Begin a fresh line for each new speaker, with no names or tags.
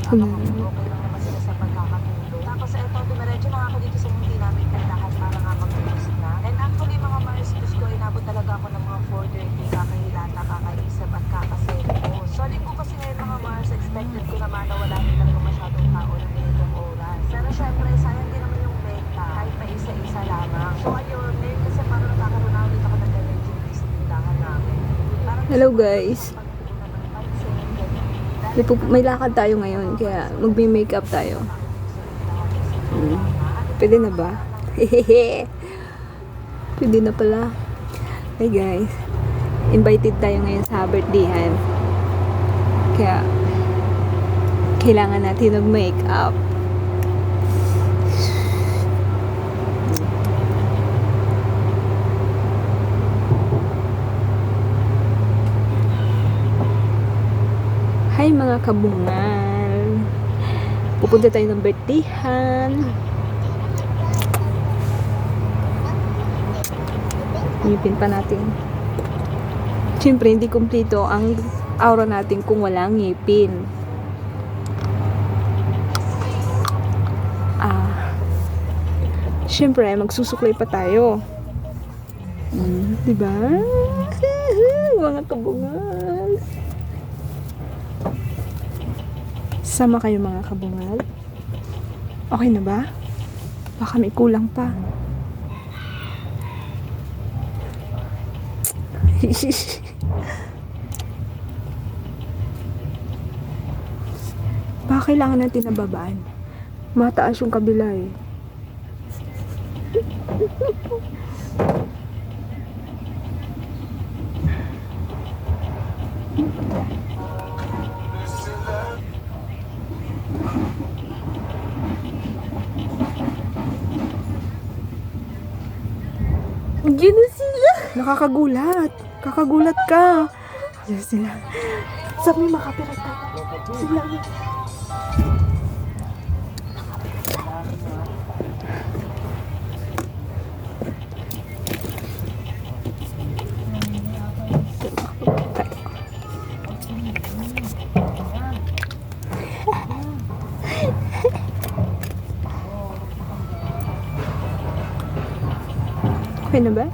Okay lang naman sila sa pagkakatulog. Tapos eto, dumiretso na ako dito sa hindi namin tindahan para nga mag-close na. And actually mga Mars, gusto ko inabot talaga ako ng mga 4:30, kakahilata, kakaisip at kakaselos. Sorry po kasi ngayon mga Mars, expected ko naman na wala rin talaga masyadong tao ng ganitong oras. Pero syempre, sayang din naman yung benta, kahit pa isa-isa lamang. So ayun, ngayon kasi parang nakakaroon na ulit ako ng energy sa tindahan namin.
Hello guys. May lakad tayo ngayon, kaya magbi-makeup tayo. Pwede na ba? Hehehe. Pwede na pala. Hey guys. Invited tayo ngayon sa birthdayhan. Kaya kailangan natin mag-makeup. Hi mga kabungal. Pupunta tayo ng birthdayhan. Ngipin pa natin. Siyempre, hindi kumpleto ang aura natin kung walang ngipin. Siyempre, magsusuklay pa tayo. Diba? Mga kabungal. Sama kayo mga kabungal. Okay na ba? Baka may kulang pa. Baka kailangan natin nababaan. Mataas yung kabila eh. Diyan na sila. Nakakagulat. Kakagulat ka. Diyan sila. Sabi makapirat tayo. Sila. Okay na ba?